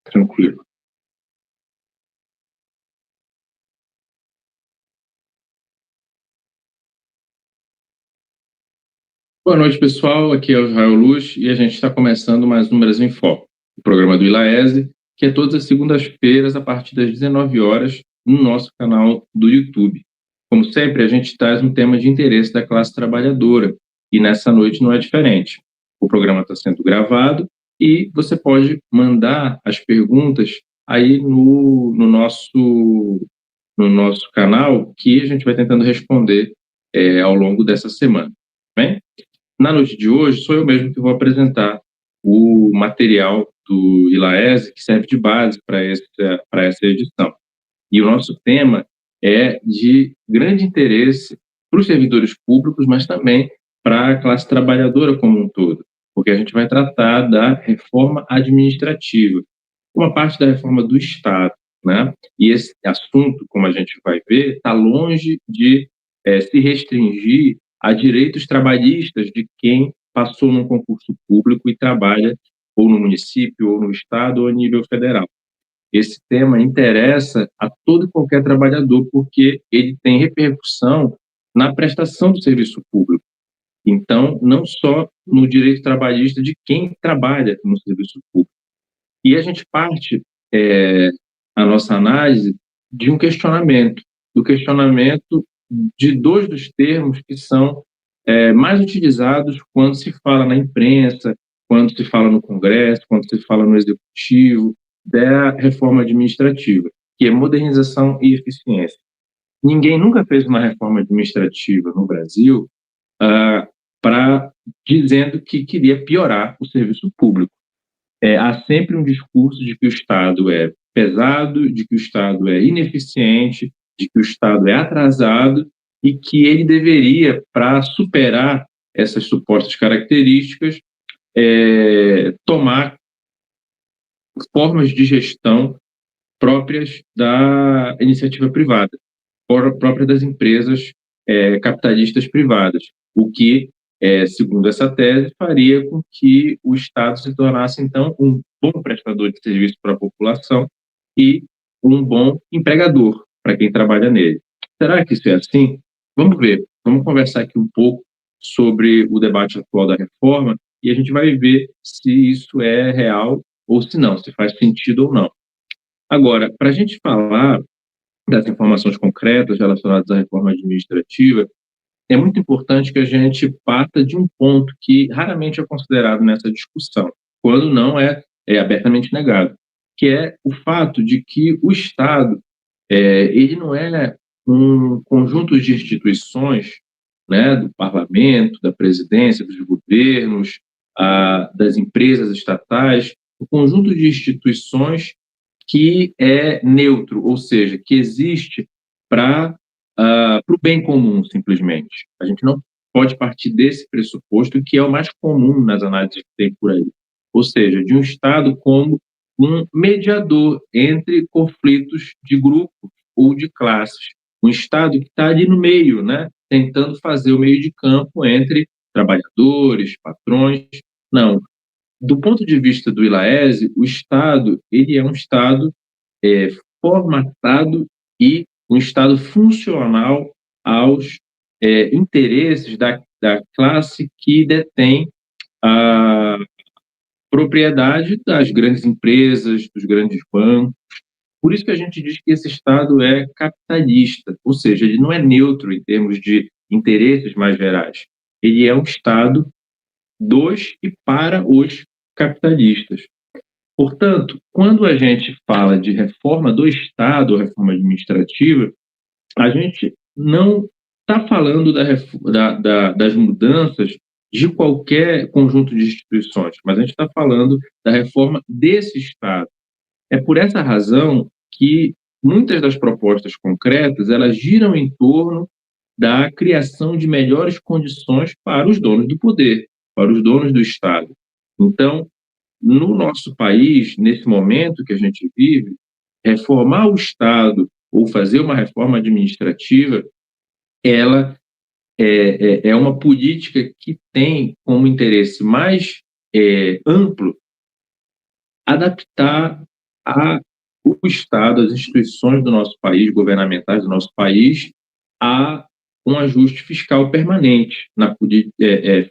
Tranquilo. Boa noite, pessoal. Aqui é o Israel Luz e a gente está começando mais um Brasil em Foco, o programa do ILAESE, que é todas as segundas-feiras, a partir das 19 horas, no nosso canal do YouTube. Como sempre, a gente traz um tema de interesse da classe trabalhadora e nessa noite não é diferente. O programa está sendo gravado e você pode mandar as perguntas aí no nosso canal, que a gente vai tentando responder ao longo dessa semana. Bem? Na noite de hoje, sou eu mesmo que vou apresentar o material do ILAESE, que serve de base para essa edição. E o nosso tema é de grande interesse para os servidores públicos, mas também para a classe trabalhadora como um todo, porque a gente vai tratar da reforma administrativa, uma parte da reforma do Estado, né? E esse assunto, como a gente vai ver, está longe de se restringir a direitos trabalhistas de quem passou num concurso público e trabalha ou no município, ou no estado, ou a nível federal. Esse tema interessa a todo e qualquer trabalhador, porque ele tem repercussão na prestação do serviço público. Então, não só no direito trabalhista de quem trabalha no serviço público. E a gente parte a nossa análise de um questionamento, do questionamento de dois dos termos que são mais utilizados quando se fala na imprensa, quando se fala no Congresso, quando se fala no Executivo, da reforma administrativa, que é modernização e eficiência. Ninguém nunca fez uma reforma administrativa no Brasil para dizendo que queria piorar o serviço público. Há sempre um discurso de que o Estado é pesado, de que o Estado é ineficiente, de que o Estado é atrasado e que ele deveria, para superar essas supostas características, tomar formas de gestão próprias da iniciativa privada, próprias das empresas capitalistas privadas, o que, segundo essa tese, faria com que o Estado se tornasse, então, um bom prestador de serviço para a população e um bom empregador para quem trabalha nele. Será que isso é assim? Vamos ver, vamos conversar aqui um pouco sobre o debate atual da reforma e a gente vai ver se isso é real ou se não, se faz sentido ou não. Agora, para a gente falar das informações concretas relacionadas à reforma administrativa, é muito importante que a gente parta de um ponto que raramente é considerado nessa discussão, quando não é abertamente negado, que é o fato de que o Estado ele não é um conjunto de instituições, né, do parlamento, da presidência, dos governos, das empresas estatais, um conjunto de instituições que é neutro, ou seja, que existe para o bem comum, simplesmente. A gente não pode partir desse pressuposto, que é o mais comum nas análises que tem por aí. Ou seja, de um Estado como um mediador entre conflitos de grupo ou de classes. Um Estado que está ali no meio, né, tentando fazer o meio de campo entre trabalhadores, patrões. Não, do ponto de vista do ILAESE, o Estado ele é um Estado é, formatado e um Estado funcional aos interesses da classe que detém a propriedade das grandes empresas, dos grandes bancos. Por isso que a gente diz que esse Estado é capitalista, ou seja, ele não é neutro em termos de interesses mais gerais. Ele é um Estado dos e para os capitalistas. Portanto, quando a gente fala de reforma do Estado, reforma administrativa, a gente não está falando das mudanças de qualquer conjunto de instituições, mas a gente está falando da reforma desse Estado. É por essa razão que muitas das propostas concretas elas giram em torno da criação de melhores condições para os donos do poder, para os donos do Estado. Então, no nosso país, nesse momento que a gente vive, reformar o Estado ou fazer uma reforma administrativa, ela é uma política que tem como interesse mais amplo adaptar a, o Estado, as instituições do nosso país, governamentais do nosso país, a um ajuste fiscal permanente,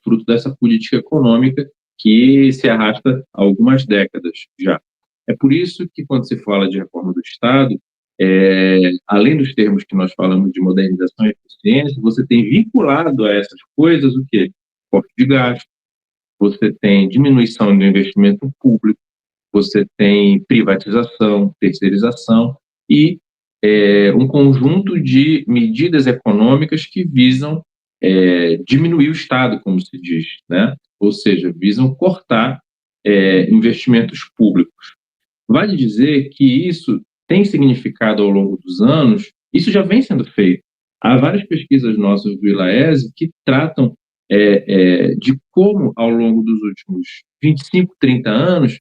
fruto dessa política econômica que se arrasta há algumas décadas já. É por isso que, quando se fala de reforma do Estado, além dos termos que nós falamos de modernização e eficiência, você tem vinculado a essas coisas o quê? Corte de gasto, você tem diminuição do investimento público, você tem privatização, terceirização e um conjunto de medidas econômicas que visam diminuir o Estado, como se diz, né? Ou seja, visam cortar investimentos públicos. Vale dizer que isso tem significado ao longo dos anos, isso já vem sendo feito. Há várias pesquisas nossas do ILAESE que tratam de como, ao longo dos últimos 25, 30 anos,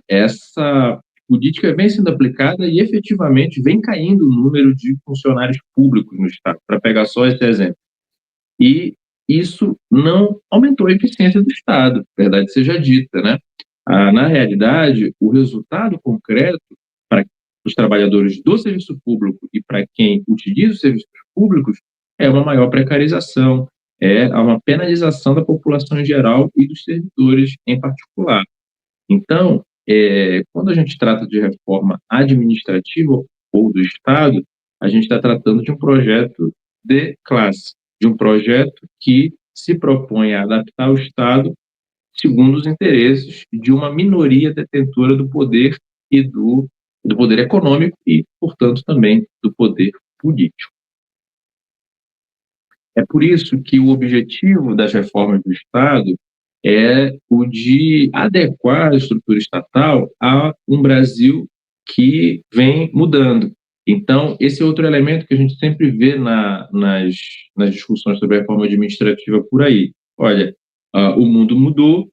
essa política vem sendo aplicada e efetivamente vem caindo o número de funcionários públicos no Estado, para pegar só esse exemplo. E isso não aumentou a eficiência do Estado, verdade seja dita, né? Na realidade, o resultado concreto para os trabalhadores do serviço público e para quem utiliza os serviços públicos é uma maior precarização, é uma penalização da população em geral e dos servidores em particular. Então, quando a gente trata de reforma administrativa ou do Estado, a gente está tratando de um projeto de classe, de um projeto que se propõe a adaptar o Estado segundo os interesses de uma minoria detentora do poder e do poder econômico e, portanto, também do poder político. É por isso que o objetivo das reformas do Estado é o de adequar a estrutura estatal a um Brasil que vem mudando. Então, esse é outro elemento que a gente sempre vê nas discussões sobre a reforma administrativa por aí. Olha, o mundo mudou,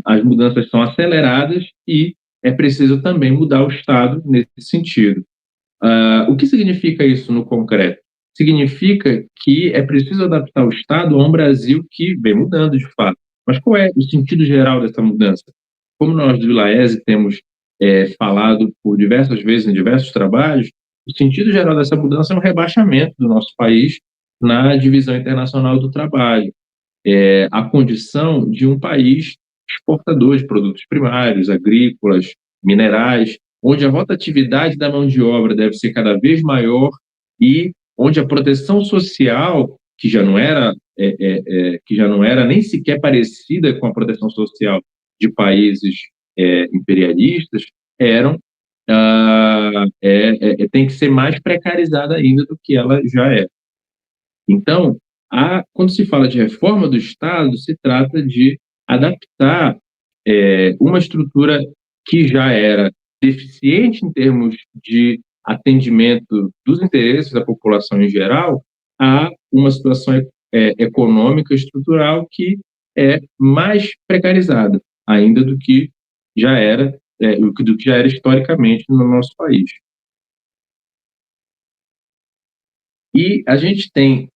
as mudanças são aceleradas e é preciso também mudar o Estado nesse sentido. O que significa isso no concreto? Significa que é preciso adaptar o Estado a um Brasil que vem mudando de fato. Mas qual é o sentido geral dessa mudança? Como nós do ILAESE temos falado por diversas vezes em diversos trabalhos, o sentido geral dessa mudança é um rebaixamento do nosso país na divisão internacional do trabalho. A condição de um país exportador de produtos primários, agrícolas, minerais, onde a rotatividade da mão de obra deve ser cada vez maior e onde a proteção social, que já não era nem sequer parecida com a proteção social de países imperialistas, tem que ser mais precarizada ainda do que ela já é. Então, quando se fala de reforma do Estado, se trata de adaptar uma estrutura que já era deficiente em termos de atendimento dos interesses da população em geral a uma situação econômica estrutural que é mais precarizada ainda do que já era historicamente no nosso país. E a gente tem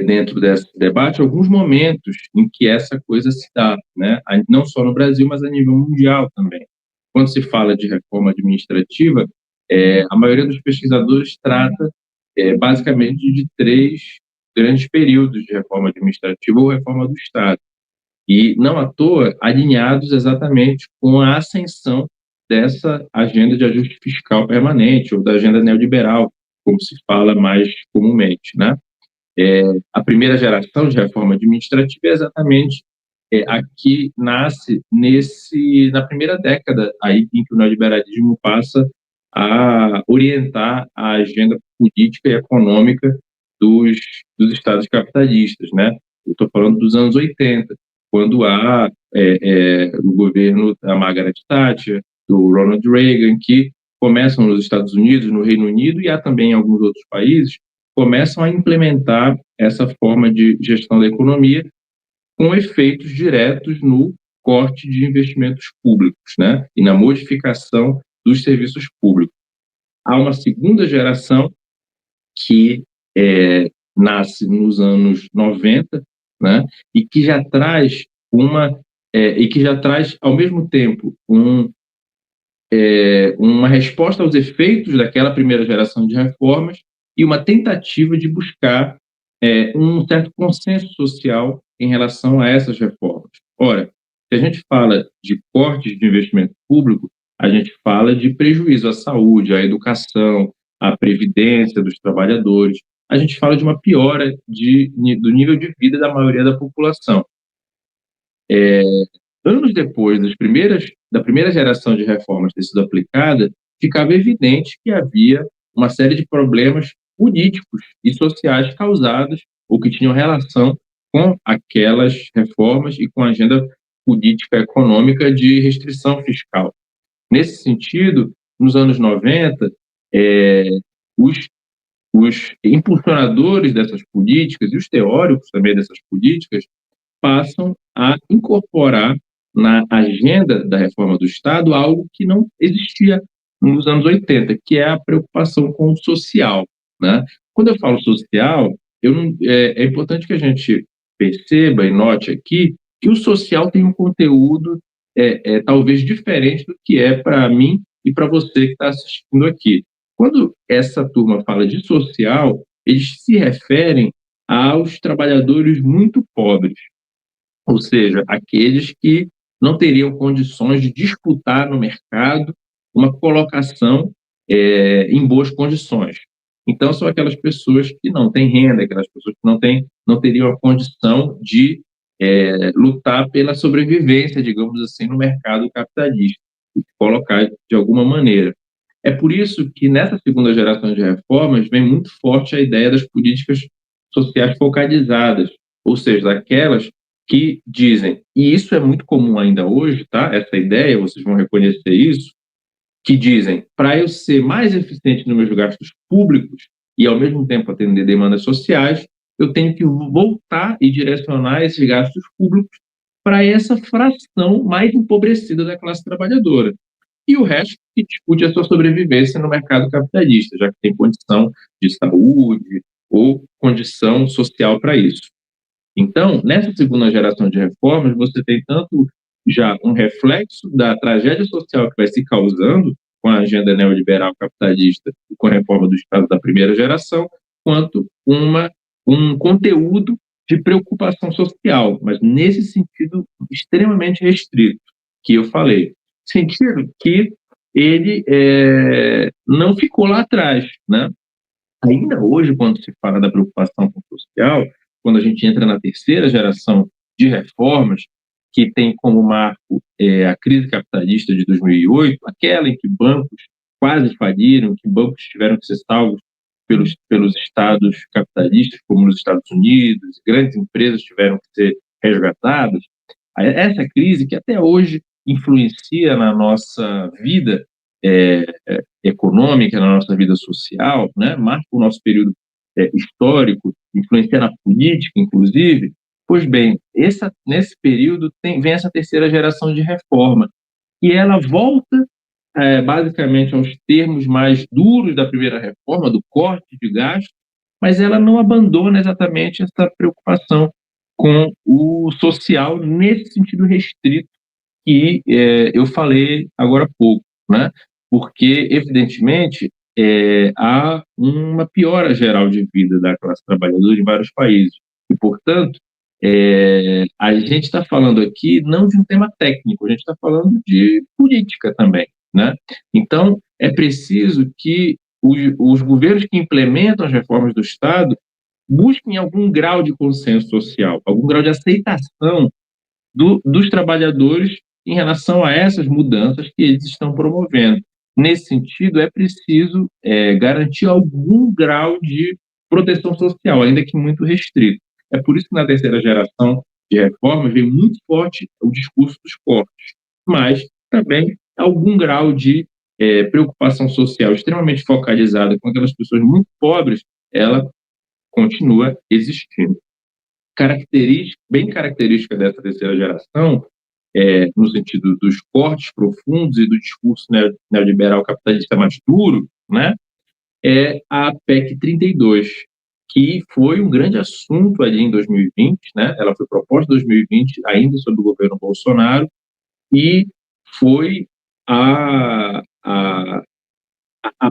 dentro desse debate alguns momentos em que essa coisa se dá, né? Não só no Brasil, mas a nível mundial também. Quando se fala de reforma administrativa, a maioria dos pesquisadores trata basicamente de três grandes períodos de reforma administrativa ou reforma do Estado, e não à toa alinhados exatamente com a ascensão dessa agenda de ajuste fiscal permanente ou da agenda neoliberal, como se fala mais comumente, né? A primeira geração de reforma administrativa é exatamente a que nasce na primeira década aí em que o neoliberalismo passa a orientar a agenda política e econômica dos estados capitalistas, né? Eu estou falando dos anos 80, quando há o governo da Margaret Thatcher, do Ronald Reagan, que começam nos Estados Unidos, no Reino Unido e há também em alguns outros países, começam a implementar essa forma de gestão da economia com efeitos diretos no corte de investimentos públicos, né? E na modificação dos serviços públicos. Há uma segunda geração que nasce nos anos 90, né? E que já traz ao mesmo tempo uma resposta aos efeitos daquela primeira geração de reformas e uma tentativa de buscar um certo consenso social em relação a essas reformas. Ora, se a gente fala de cortes de investimento público, a gente fala de prejuízo à saúde, à educação, à previdência dos trabalhadores, a gente fala de uma piora do nível de vida da maioria da população. Anos depois da primeira geração de reformas ter sido aplicada, ficava evidente que havia uma série de problemas políticos e sociais causados ou que tinham relação com aquelas reformas e com a agenda política econômica de restrição fiscal. Nesse sentido, nos anos 90, os, os impulsionadores dessas políticas e os teóricos também dessas políticas passam a incorporar na agenda da reforma do Estado algo que não existia nos anos 80, que é a preocupação com o social, né? Quando eu falo social, é importante que a gente perceba e note aqui que o social tem um conteúdo talvez diferente do que é para mim e para você que está assistindo aqui. Quando essa turma fala de social, eles se referem aos trabalhadores muito pobres, ou seja, aqueles que não teriam condições de disputar no mercado uma colocação em boas condições. Então, são aquelas pessoas que não têm renda, aquelas pessoas que não teriam a condição de lutar pela sobrevivência, digamos assim, no mercado capitalista, e colocar de alguma maneira. É por isso que, nessa segunda geração de reformas, vem muito forte a ideia das políticas sociais focalizadas, ou seja, daquelas que dizem, e isso é muito comum ainda hoje, tá? Essa ideia, vocês vão reconhecer isso, que dizem, para eu ser mais eficiente nos meus gastos públicos e, ao mesmo tempo, atender demandas sociais, eu tenho que voltar e direcionar esses gastos públicos para essa fração mais empobrecida da classe trabalhadora. E o resto que discute a sua sobrevivência no mercado capitalista, já que tem condição de saúde ou condição social para isso. Então, nessa segunda geração de reformas, você tem tanto já um reflexo da tragédia social que vai se causando com a agenda neoliberal capitalista e com a reforma do Estado da primeira geração, quanto um conteúdo de preocupação social, mas nesse sentido extremamente restrito que eu falei. Sentido que ele não ficou lá atrás, né? Ainda hoje, quando se fala da preocupação com o social, quando a gente entra na terceira geração de reformas, que tem como marco a crise capitalista de 2008, aquela em que bancos quase faliram, que bancos tiveram que ser salvos pelos estados capitalistas, como nos Estados Unidos, grandes empresas tiveram que ser resgatadas. Essa crise que até hoje influencia na nossa vida econômica, na nossa vida social, né? Marca o nosso período histórico, influencia na política, inclusive. Pois bem, nesse período vem essa terceira geração de reforma, e ela volta basicamente aos termos mais duros da primeira reforma, do corte de gasto, mas ela não abandona exatamente essa preocupação com o social nesse sentido restrito que eu falei agora há pouco, né? Porque, evidentemente, há uma piora geral de vida da classe trabalhadora em vários países. E, portanto, a gente está falando aqui não de um tema técnico, a gente está falando de política também, né? Então, é preciso que os governos que implementam as reformas do Estado busquem algum grau de consenso social, algum grau de aceitação dos trabalhadores em relação a essas mudanças que eles estão promovendo. Nesse sentido, é preciso garantir algum grau de proteção social, ainda que muito restrito. É por isso que na terceira geração de reformas vem muito forte o discurso dos cortes, mas também algum grau de preocupação social extremamente focalizada com aquelas pessoas muito pobres, ela continua existindo. Bem característica dessa terceira geração, no sentido dos cortes profundos e do discurso neoliberal capitalista mais duro, né, é a PEC 32, que foi um grande assunto ali em 2020, né? Ela foi proposta em 2020, ainda sob o governo Bolsonaro, e foi a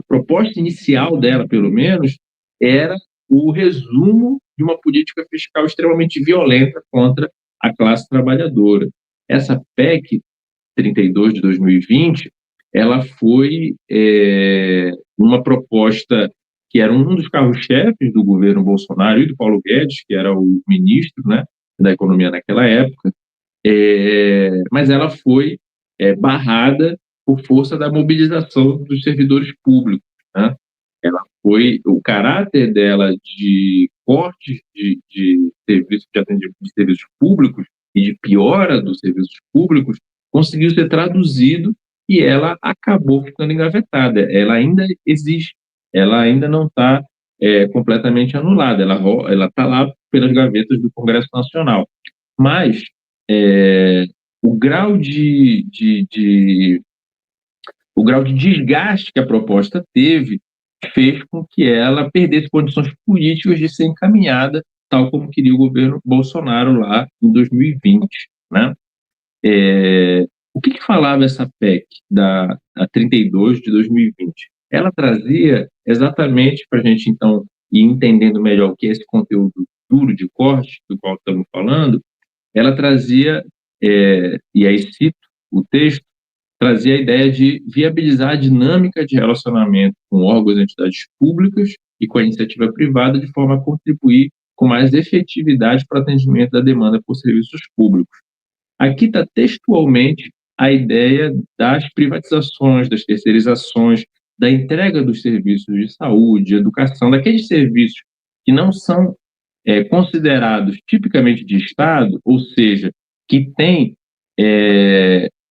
proposta inicial dela, pelo menos, era o resumo de uma política fiscal extremamente violenta contra a classe trabalhadora. Essa PEC 32 de 2020, ela foi uma proposta que era um dos carros-chefes do governo Bolsonaro e do Paulo Guedes, que era o ministro, né, da Economia naquela época, mas ela foi barrada por força da mobilização dos servidores públicos, né? Ela foi, o caráter dela de corte de serviços de atendimento de serviços públicos e de piora dos serviços públicos conseguiu ser traduzido e ela acabou ficando engavetada. Ela ainda existe, ela ainda não está completamente anulada, ela está lá pelas gavetas do Congresso Nacional. Mas o grau o grau de desgaste que a proposta teve fez com que ela perdesse condições políticas de ser encaminhada, tal como queria o governo Bolsonaro lá em 2020, né? O que falava essa PEC a 32 de 2020? Ela trazia exatamente para a gente, então, ir entendendo melhor o que é esse conteúdo duro de corte, do qual estamos falando. Ela trazia, e aí cito o texto, trazia a ideia de viabilizar a dinâmica de relacionamento com órgãos e entidades públicas e com a iniciativa privada de forma a contribuir com mais efetividade para o atendimento da demanda por serviços públicos. Aqui está textualmente a ideia das privatizações, das terceirizações, da entrega dos serviços de saúde, de educação, daqueles serviços que não são considerados tipicamente de Estado, ou seja, que tem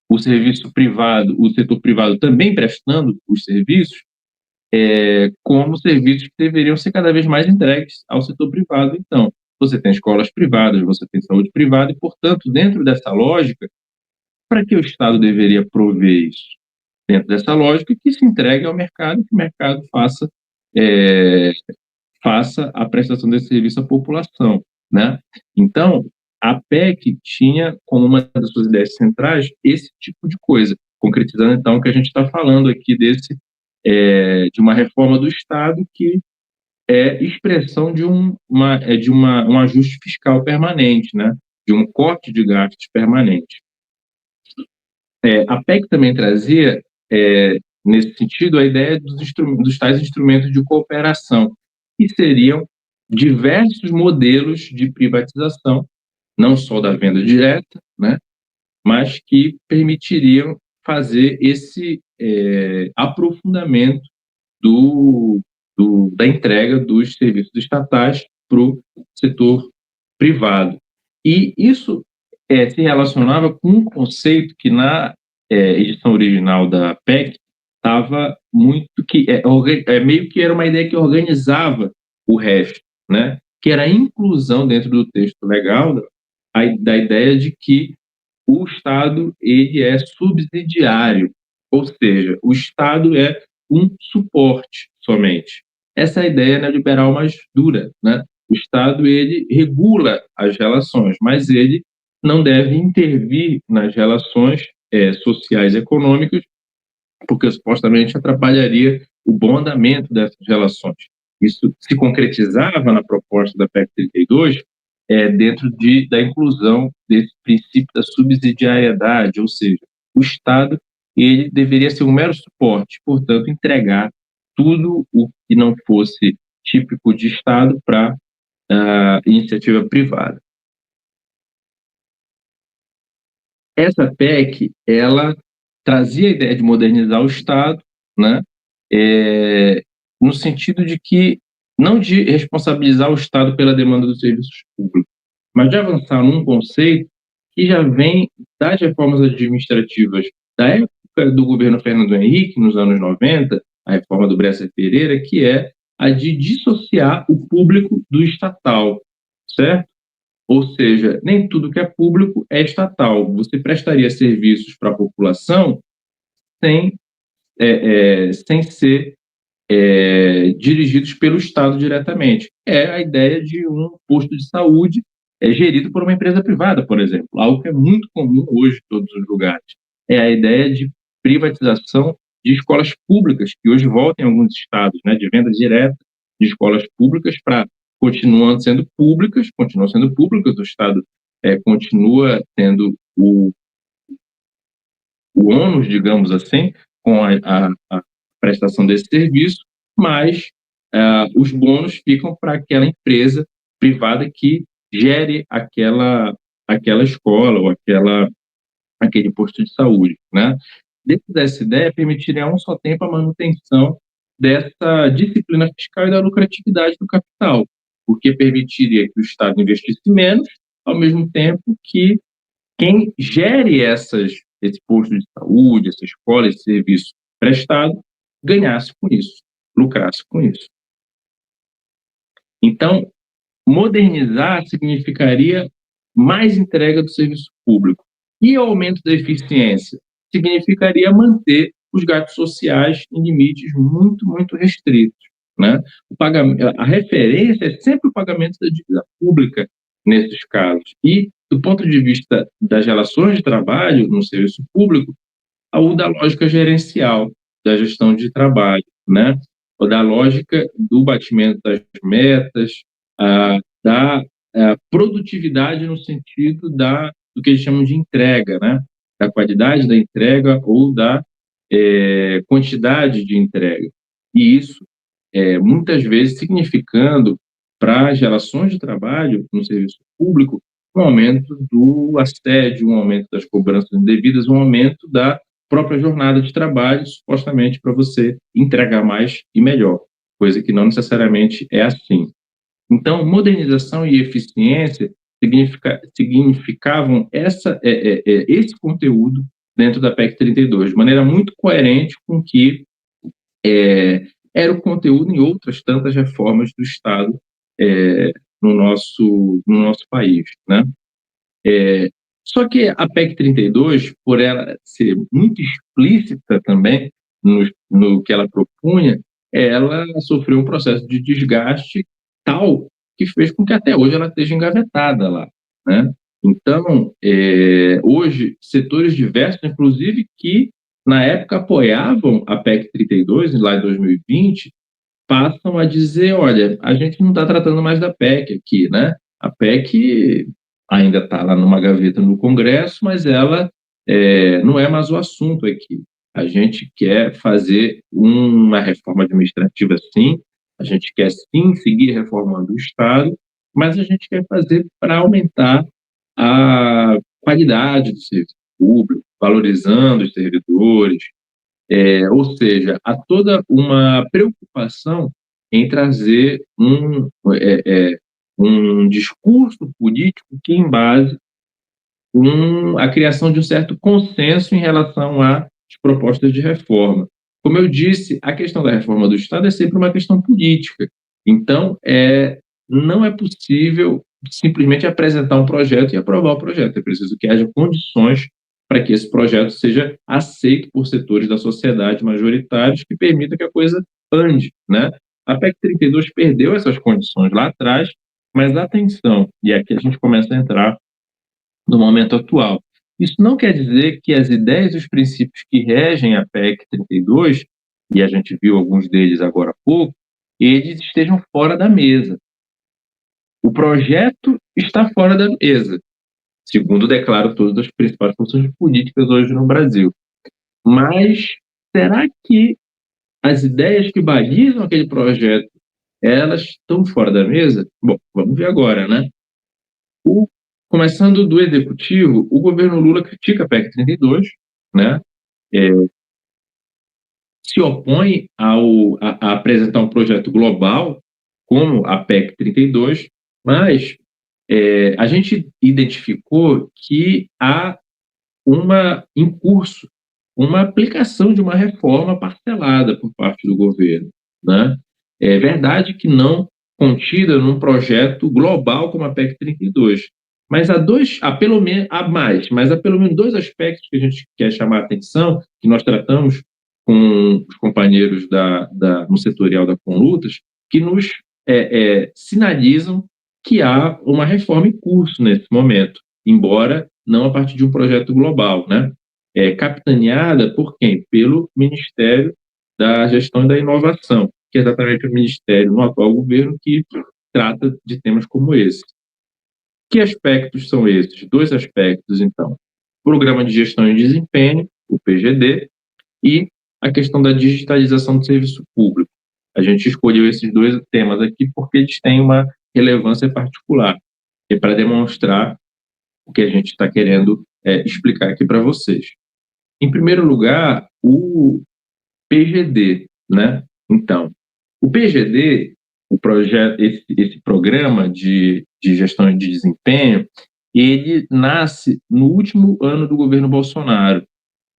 o serviço privado, o setor privado também prestando os serviços, como serviços que deveriam ser cada vez mais entregues ao setor privado. Então, você tem escolas privadas, você tem saúde privada, e, portanto, dentro dessa lógica, para que o Estado deveria prover isso? Dentro dessa lógica, que se entregue ao mercado, que o mercado faça a prestação desse serviço à população, né? Então, a PEC tinha como uma das suas ideias centrais esse tipo de coisa, concretizando, então, o que a gente está falando aqui de uma reforma do Estado que é expressão de um ajuste fiscal permanente, né? De um corte de gastos permanente. A PEC também trazia, nesse sentido, a ideia dos tais instrumentos de cooperação, que seriam diversos modelos de privatização, não só da venda direta, né? Mas que permitiriam fazer esse aprofundamento da entrega dos serviços estatais para o setor privado. E isso se relacionava com um conceito que na edição original da PEC estava muito meio que era uma ideia que organizava o resto, né? Que era a inclusão dentro do texto legal da ideia de que o Estado ele é subsidiário, ou seja, o Estado é um suporte somente. Essa é a ideia neoliberal mais dura, né? O Estado ele regula as relações, mas ele não deve intervir nas relações sociais e econômicas, porque supostamente atrapalharia o bom andamento dessas relações. Isso se concretizava na proposta da PEC 32, dentro da inclusão desse princípio da subsidiariedade, ou seja, o Estado ele deveria ser um mero suporte, portanto, entregar tudo o que não fosse típico de Estado para a iniciativa privada. Essa PEC, ela trazia a ideia de modernizar o Estado, né? No sentido de que, não de responsabilizar o Estado pela demanda dos serviços públicos, mas de avançar num conceito que já vem das reformas administrativas da época do governo Fernando Henrique, nos anos 90, a reforma do Bresser Pereira, que é a de dissociar o público do estatal, certo? Ou seja, nem tudo que é público é estatal. Você prestaria serviços para a população sem ser dirigidos pelo Estado diretamente. É a ideia de um posto de saúde gerido por uma empresa privada, por exemplo, algo que é muito comum hoje em todos os lugares. É a ideia de privatização de escolas públicas, que hoje voltam em alguns estados, né, de venda direta de escolas públicas para continuam sendo públicas, o Estado continua tendo o ônus, digamos assim, com a prestação desse serviço, mas os bônus ficam para aquela empresa privada que gere aquela escola ou aquele posto de saúde, né? Dentro dessa ideia, permitiria a um só tempo a manutenção dessa disciplina fiscal e da lucratividade do capital, porque permitiria que o Estado investisse menos, ao mesmo tempo que quem gere esse posto de saúde, essa escola, esse serviço prestado, ganhasse com isso, lucrasse com isso. Então, modernizar significaria mais entrega do serviço público. E o aumento da eficiência significaria manter os gastos sociais em limites muito, muito restritos, né? A referência é sempre o pagamento da dívida pública nesses casos. E, do ponto de vista das relações de trabalho no serviço público, o da lógica gerencial, da gestão de trabalho, né? Ou da lógica do batimento das metas, da produtividade no sentido do que eles chamam de entrega, né? Da qualidade da entrega ou da quantidade de entrega. E isso, muitas vezes, significando para as relações de trabalho no serviço público um aumento do assédio, um aumento das cobranças indevidas, um aumento da própria jornada de trabalho, supostamente para você entregar mais e melhor, coisa que não necessariamente é assim. Então, modernização e eficiência significavam esse conteúdo dentro da PEC 32, de maneira muito coerente com que era o conteúdo em outras tantas reformas do Estado no nosso país, né? Só que a PEC 32, por ela ser muito explícita também no que ela propunha, ela sofreu um processo de desgaste tal que fez com que até hoje ela esteja engavetada lá, né? Então, hoje, setores diversos, inclusive que na época apoiavam a PEC 32, lá em 2020, passam a dizer, olha, a gente não está tratando mais da PEC aqui, né? A PEC ainda está lá numa gaveta no Congresso, mas ela não é mais o assunto aqui. A gente quer fazer uma reforma administrativa, sim, a gente quer, sim, seguir reformando o Estado, mas a gente quer fazer para aumentar a qualidade do serviço público, valorizando os servidores, ou seja, há toda uma preocupação em trazer um discurso político que embase a criação de um certo consenso em relação às propostas de reforma. Como eu disse, a questão da reforma do Estado é sempre uma questão política. Então, não é possível simplesmente apresentar um projeto e aprovar o projeto. É preciso que haja condições para que esse projeto seja aceito por setores da sociedade majoritários que permita que a coisa ande, né? A PEC 32 perdeu essas condições lá atrás, mas atenção, e aqui a gente começa a entrar no momento atual. Isso não quer dizer que as ideias e os princípios que regem a PEC 32, e a gente viu alguns deles agora há pouco, eles estejam fora da mesa. O projeto está fora da mesa, segundo declaram todas as principais forças políticas hoje no Brasil. Mas será que as ideias que balizam aquele projeto, elas estão fora da mesa? Bom, vamos ver agora, né? Começando do Executivo, o governo Lula critica a PEC 32, né? Se opõe a apresentar um projeto global como a PEC 32, mas a gente identificou que há em curso uma aplicação de uma reforma parcelada por parte do governo, né? É verdade que não contida num projeto global como a PEC 32, mas há pelo menos dois aspectos que a gente quer chamar a atenção, que nós tratamos com os companheiros no setorial da Conlutas, que nos sinalizam que há uma reforma em curso nesse momento, embora não a partir de um projeto global, né? capitaneada por quem? Pelo Ministério da Gestão e da Inovação, que é exatamente o ministério no atual governo que trata de temas como esse. Que aspectos são esses? Dois aspectos, então. Programa de Gestão e Desempenho, o PGD, e a questão da digitalização do serviço público. A gente escolheu esses dois temas aqui porque eles têm uma relevância particular, e para demonstrar o que a gente está querendo explicar aqui para vocês. Em primeiro lugar, o PGD, né? Então, o PGD, o projeto, esse programa de gestão de desempenho, ele nasce no último ano do governo Bolsonaro.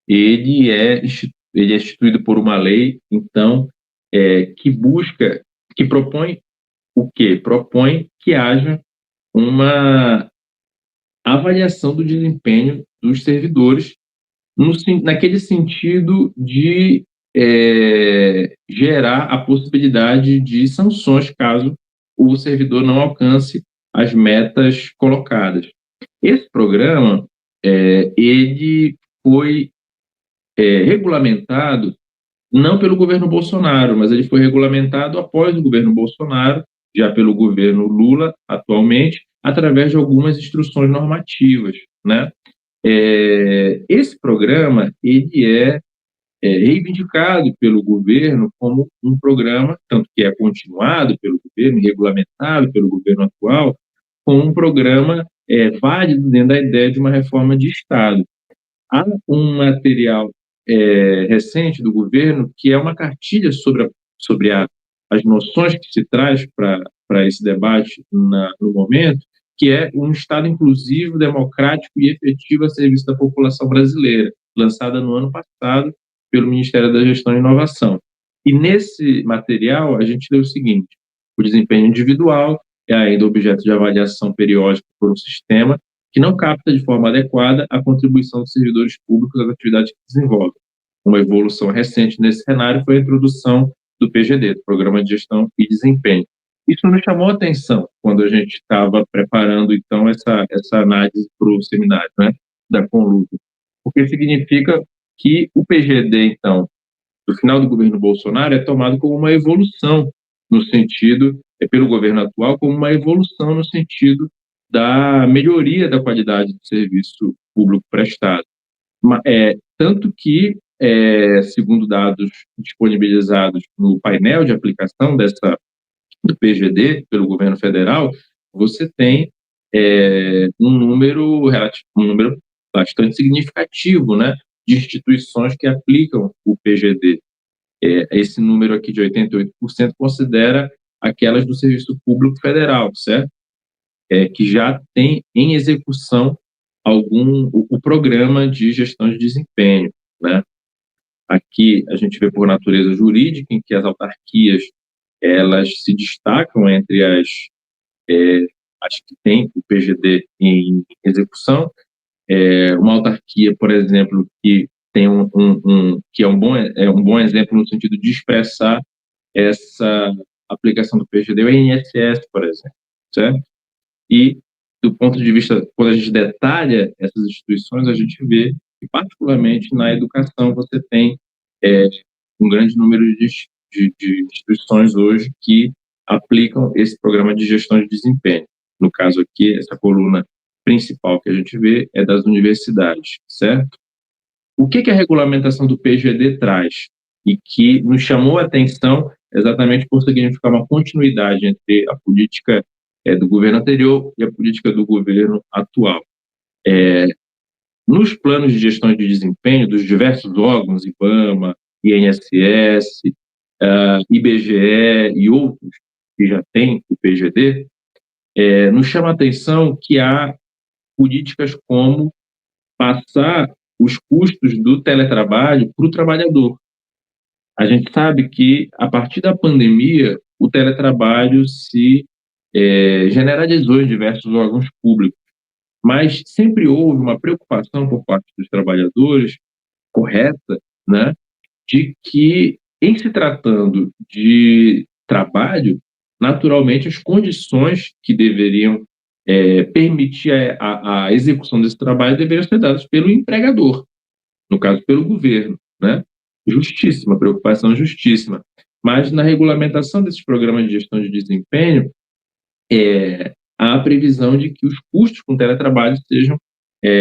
Ele é instituído por uma lei, então, que propõe o quê? Propõe que haja uma avaliação do desempenho dos servidores naquele sentido de gerar a possibilidade de sanções caso o servidor não alcance as metas colocadas. Esse programa ele foi regulamentado não pelo governo Bolsonaro, mas ele foi regulamentado após o governo Bolsonaro, já pelo governo Lula atualmente, através de algumas instruções normativas, né? Esse programa ele é reivindicado pelo governo como um programa, tanto que é continuado pelo governo, regulamentado pelo governo atual, como um programa válido dentro da ideia de uma reforma de Estado. Há um material recente do governo que é uma cartilha sobre as noções que se traz para esse debate no momento, que é um Estado inclusivo, democrático e efetivo a serviço da população brasileira, lançada no ano passado pelo Ministério da Gestão e Inovação. E nesse material a gente lê o seguinte: o desempenho individual é ainda objeto de avaliação periódica por um sistema que não capta de forma adequada a contribuição dos servidores públicos às atividades que desenvolvem. Uma evolução recente nesse cenário foi a introdução do PGD, do Programa de Gestão e Desempenho. Isso nos chamou a atenção quando a gente estava preparando, então, essa análise para o seminário, né, da Conluta, porque significa que o PGD, então, do final do governo Bolsonaro, é tomado como uma evolução no sentido, pelo governo atual, como uma evolução no sentido da melhoria da qualidade do serviço público prestado. Tanto que, segundo dados disponibilizados no painel de aplicação do PGD pelo governo federal, você tem um número bastante significativo, né, de instituições que aplicam o PGD. Esse número aqui de 88% considera aquelas do Serviço Público Federal, certo? Que já tem em execução o programa de gestão de desempenho, né? Aqui a gente vê por natureza jurídica, em que as autarquias elas se destacam entre as que têm o PGD em execução. Uma autarquia, por exemplo, que tem que é um bom exemplo no sentido de expressar essa aplicação do PGD, é o INSS, por exemplo, certo? E, do ponto de vista, quando a gente detalha essas instituições, a gente vê que, particularmente na educação, você tem um grande número de instituições hoje que aplicam esse programa de gestão de desempenho. No caso aqui, essa coluna principal que a gente vê é das universidades, certo? O que a regulamentação do PGD traz? E que nos chamou a atenção exatamente por significar uma continuidade entre a política do governo anterior e a política do governo atual. Nos planos de gestão de desempenho dos diversos órgãos, IBAMA, INSS, IBGE e outros que já têm o PGD, nos chama a atenção que há políticas como passar os custos do teletrabalho para o trabalhador. A gente sabe que, a partir da pandemia, o teletrabalho se generalizou em diversos órgãos públicos, mas sempre houve uma preocupação por parte dos trabalhadores, correta, né, de que, em se tratando de trabalho, naturalmente as condições que deveriam permitir a execução desse trabalho deveriam ser dadas pelo empregador. no caso pelo governo, né? Justíssima, preocupação justíssima. Mas na regulamentação desses programas de gestão de desempenho, há a previsão de que os custos com teletrabalho sejam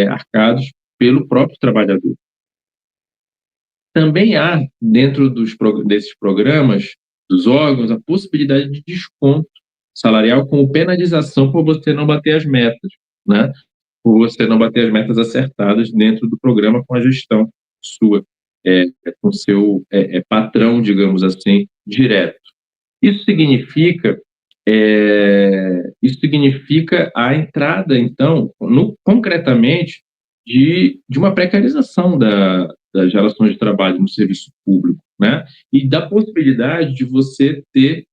arcados pelo próprio trabalhador. Também há, dentro desses programas, dos órgãos, a possibilidade de desconto salarial como penalização por você não bater as metas, né? Por você não bater as metas acertadas dentro do programa com a gestão sua, com o seu patrão, digamos assim, direto. Isso significa a entrada, então, concretamente, de uma precarização das relações de trabalho no serviço público, né? E da possibilidade de você ter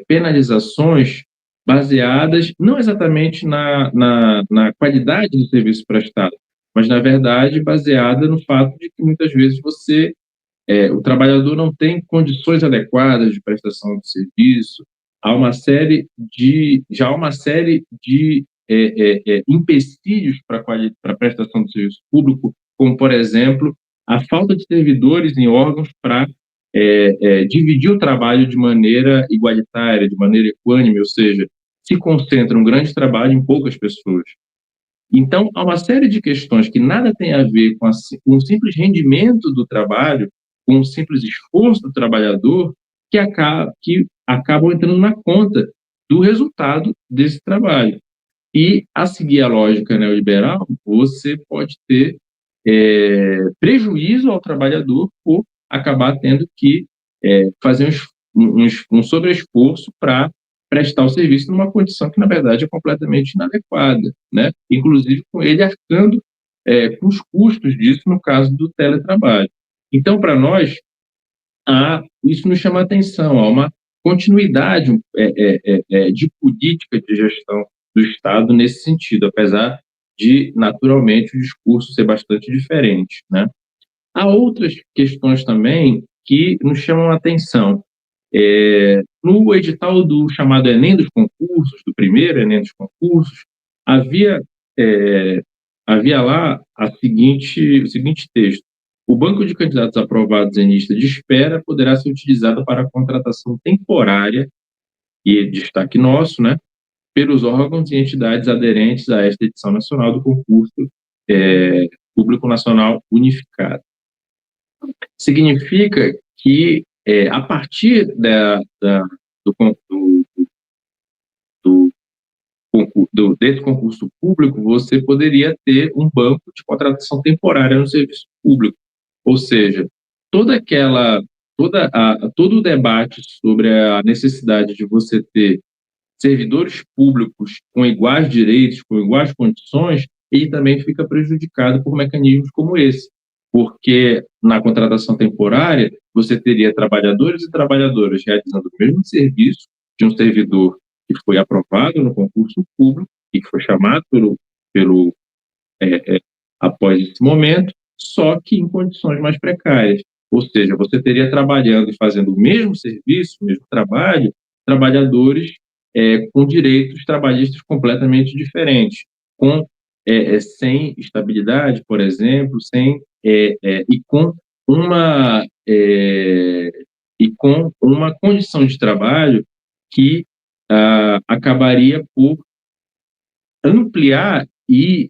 penalizações baseadas não exatamente na qualidade do serviço prestado, mas, na verdade, baseada no fato de que muitas vezes o trabalhador não tem condições adequadas de prestação de serviço, há uma série de empecilhos para a prestação do serviço público, como, por exemplo, a falta de servidores em órgãos para dividir o trabalho de maneira igualitária, de maneira equânime, ou seja, se concentra um grande trabalho em poucas pessoas. Então, há uma série de questões que nada tem a ver com o simples rendimento do trabalho, com o simples esforço do trabalhador, que acabam entrando na conta do resultado desse trabalho. E, a seguir a lógica neoliberal, você pode ter prejuízo ao trabalhador por acabar tendo que fazer um sobreesforço para prestar o serviço numa condição que, na verdade, é completamente inadequada, né? Inclusive com ele arcando com os custos disso no caso do teletrabalho. Então, para nós, isso nos chama a atenção, há uma continuidade de política de gestão do Estado nesse sentido, apesar de, naturalmente, o discurso ser bastante diferente, né? Há outras questões também que nos chamam a atenção. No edital do chamado Enem dos concursos, do primeiro Enem dos concursos, havia lá o seguinte texto: o banco de candidatos aprovados em lista de espera poderá ser utilizado para a contratação temporária, e destaque nosso, né, pelos órgãos e entidades aderentes a esta edição nacional do concurso público nacional unificado. Significa que, a partir desse concurso público, você poderia ter um banco de contratação temporária no serviço público. Ou seja, todo o debate sobre a necessidade de você ter servidores públicos com iguais direitos, com iguais condições, ele também fica prejudicado por mecanismos como esse, porque na contratação temporária você teria trabalhadores e trabalhadoras realizando o mesmo serviço de um servidor que foi aprovado no concurso público e que foi chamado após esse momento, só que em condições mais precárias. Ou seja, você teria trabalhando e fazendo o mesmo serviço, o mesmo trabalho, trabalhadores com direitos trabalhistas completamente diferentes, sem estabilidade, por exemplo, e com uma condição de trabalho que acabaria por ampliar e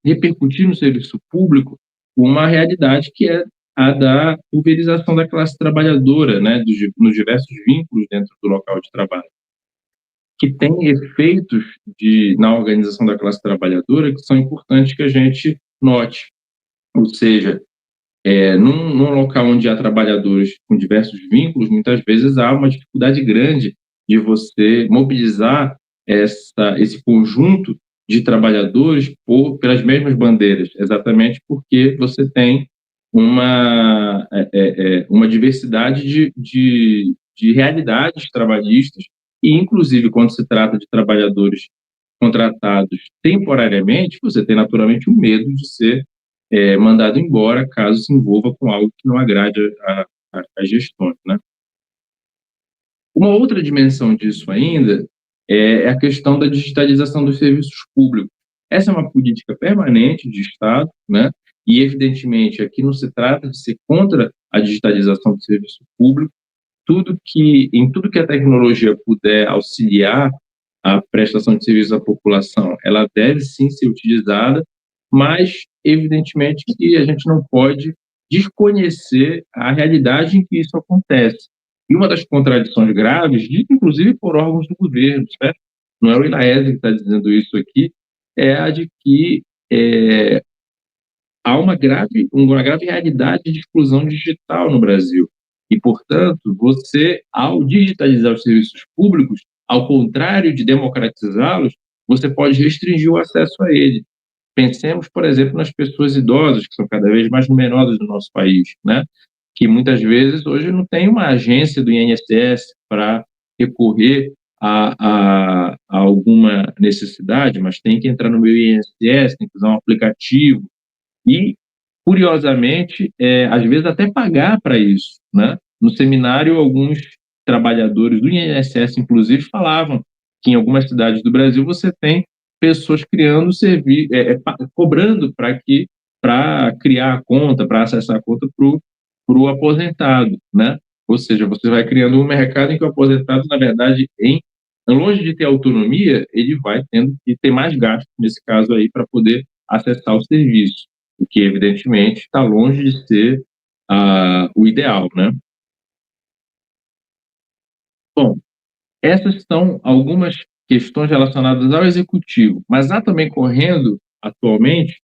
repercutir no serviço público uma realidade que é a da pulverização da classe trabalhadora, né, nos diversos vínculos dentro do local de trabalho, que tem efeitos na organização da classe trabalhadora que são importantes que a gente note. Ou seja, num local onde há trabalhadores com diversos vínculos, muitas vezes há uma dificuldade grande de você mobilizar esse conjunto de trabalhadores pelas mesmas bandeiras, exatamente porque você tem uma diversidade de realidades trabalhistas e, inclusive, quando se trata de trabalhadores contratados temporariamente, você tem naturalmente o medo de ser mandado embora caso se envolva com algo que não agrade às gestões, né? Uma outra dimensão disso ainda é a questão da digitalização dos serviços públicos. Essa é uma política permanente de Estado, né? e, evidentemente, aqui não se trata de ser contra a digitalização do serviço público, em tudo que a tecnologia puder auxiliar a prestação de serviço à população, ela deve sim ser utilizada, mas, evidentemente, que a gente não pode desconhecer a realidade em que isso acontece. E uma das contradições graves, dita inclusive por órgãos do governo, certo? Não é o Ilaese que está dizendo isso aqui, é a de que há uma grave realidade de exclusão digital no Brasil. E, portanto, você, ao digitalizar os serviços públicos, ao contrário de democratizá-los, você pode restringir o acesso a ele. Pensemos, por exemplo, nas pessoas idosas, que são cada vez mais numerosas no nosso país, né? Que muitas vezes hoje não tem uma agência do INSS para recorrer a alguma necessidade, mas tem que entrar no meu INSS, tem que usar um aplicativo, e, curiosamente, às vezes até pagar para isso, né? No seminário, alguns trabalhadores do INSS, inclusive, falavam que em algumas cidades do Brasil você tem pessoas criando cobrando para criar a conta, para acessar a conta para o aposentado, né? Ou seja, você vai criando um mercado em que o aposentado, na verdade, longe de ter autonomia, ele vai tendo que ter mais gasto, nesse caso aí, para poder acessar o serviço, o que, evidentemente, está longe de ser o ideal, né? Bom, essas são algumas questões relacionadas ao executivo, mas há também correndo, atualmente,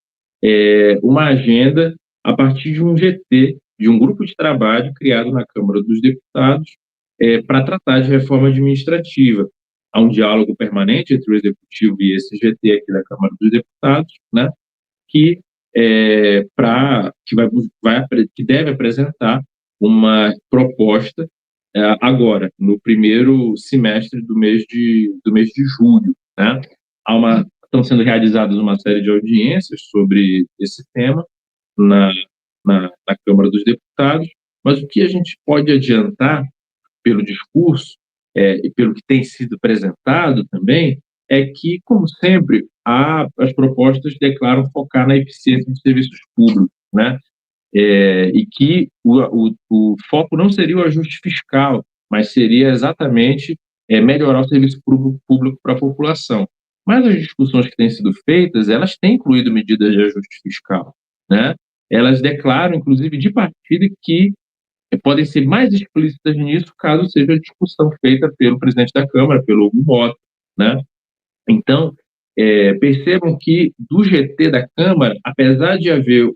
uma agenda a partir de um GT, de um grupo de trabalho criado na Câmara dos Deputados para tratar de reforma administrativa. Há um diálogo permanente entre o executivo e esse GT aqui da Câmara dos Deputados, né, que que deve apresentar uma proposta agora, no primeiro semestre do mês de julho, né? Estão sendo realizadas uma série de audiências sobre esse tema na, na Câmara dos Deputados, mas o que a gente pode adiantar pelo discurso e pelo que tem sido apresentado também é que, como sempre, as propostas declaram focar na eficiência dos serviços públicos, né? E que o foco não seria o ajuste fiscal, mas seria exatamente melhorar o serviço público para a população. Mas as discussões que têm sido feitas, elas têm incluído medidas de ajuste fiscal, né? Elas declaram, inclusive, de partida, que podem ser mais explícitas nisso caso seja a discussão feita pelo presidente da Câmara, pelo Hugo Mota, né? Então, percebam que do GT da Câmara, apesar de haver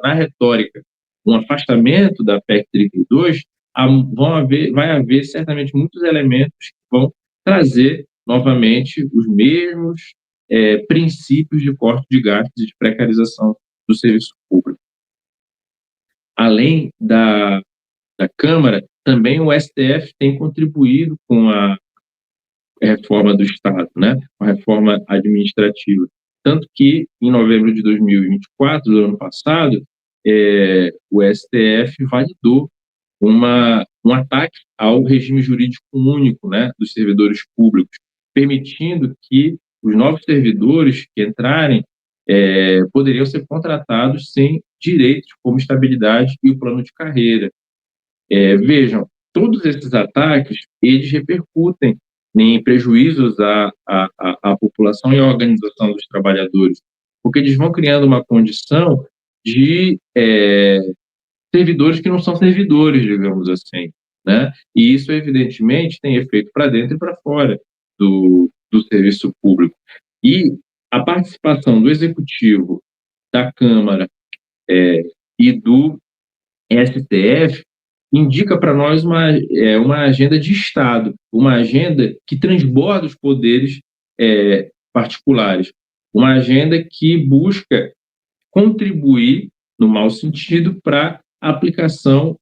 na retórica um afastamento da PEC 32, vai haver certamente muitos elementos que vão trazer novamente os mesmos princípios de corte de gastos e de precarização do serviço público. Além da Câmara, também o STF tem contribuído com a reforma do Estado, né? A reforma administrativa. Tanto que, em novembro de 2024, do ano passado, o STF validou um ataque ao regime jurídico único, né, dos servidores públicos, permitindo que os novos servidores que entrarem poderiam ser contratados sem direitos como estabilidade e o plano de carreira. Vejam, todos esses ataques, eles repercutem em prejuízos à população e à organização dos trabalhadores, porque eles vão criando uma condição de servidores que não são servidores, digamos assim, né? E isso, evidentemente, tem efeito para dentro e para fora do serviço público. E a participação do Executivo, da Câmara e do STF indica para nós uma agenda de Estado, uma agenda que transborda os poderes particulares, uma agenda que busca contribuir, no mau sentido, para a aplicação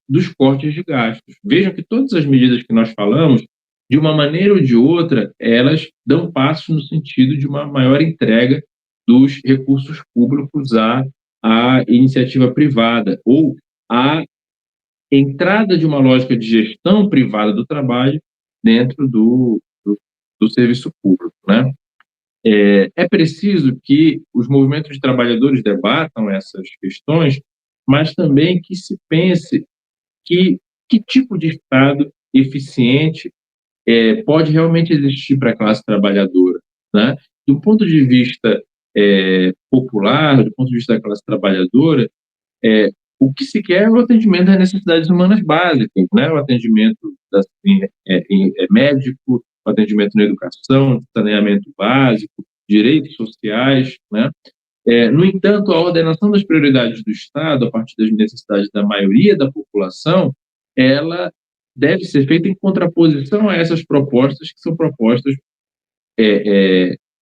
dos cortes de gastos. Vejam que todas as medidas que nós falamos, de uma maneira ou de outra, elas dão passos no sentido de uma maior entrega dos recursos públicos à iniciativa privada, ou à entrada de uma lógica de gestão privada do trabalho dentro do serviço público, né? É preciso que os movimentos de trabalhadores debatam essas questões, mas também que se pense que tipo de Estado eficiente pode realmente existir para a classe trabalhadora, né? Do ponto de vista popular, do ponto de vista da classe trabalhadora, é, o que se quer é o atendimento às necessidades humanas básicas, né? O atendimento médico, o atendimento na educação, saneamento básico, direitos sociais, né? No entanto, a ordenação das prioridades do Estado, a partir das necessidades da maioria da população, ela deve ser feita em contraposição a essas propostas, que são propostas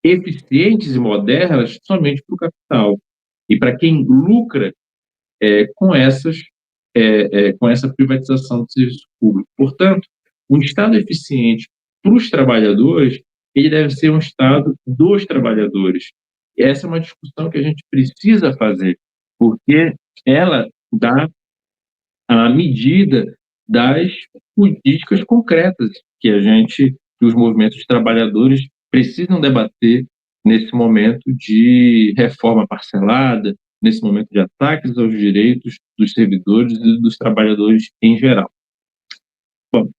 eficientes e modernas somente para o capital e para quem lucra com com essa privatização do serviço público. Portanto, um Estado eficiente para os trabalhadores, ele deve ser um Estado dos trabalhadores. E essa é uma discussão que a gente precisa fazer, porque ela dá a medida das políticas concretas que os movimentos de trabalhadores precisam debater nesse momento de reforma parcelada, nesse momento de ataques aos direitos dos servidores e dos trabalhadores em geral. Bom,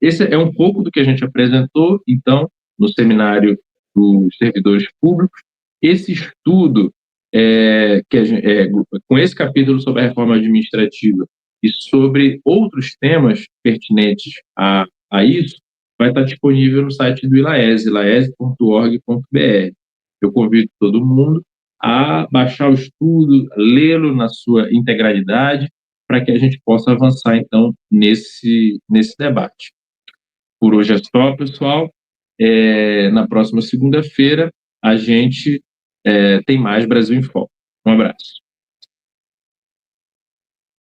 esse é um pouco do que a gente apresentou, então, no seminário dos servidores públicos. Esse estudo, com esse capítulo sobre a reforma administrativa e sobre outros temas pertinentes a isso, vai estar disponível no site do ILAESE, ilaese.org.br. Eu convido todo mundo a baixar o estudo, lê-lo na sua integralidade, para que a gente possa avançar, então, nesse debate. Por hoje é só, pessoal. Na próxima segunda-feira, a gente tem mais Brasil em Foco. Um abraço.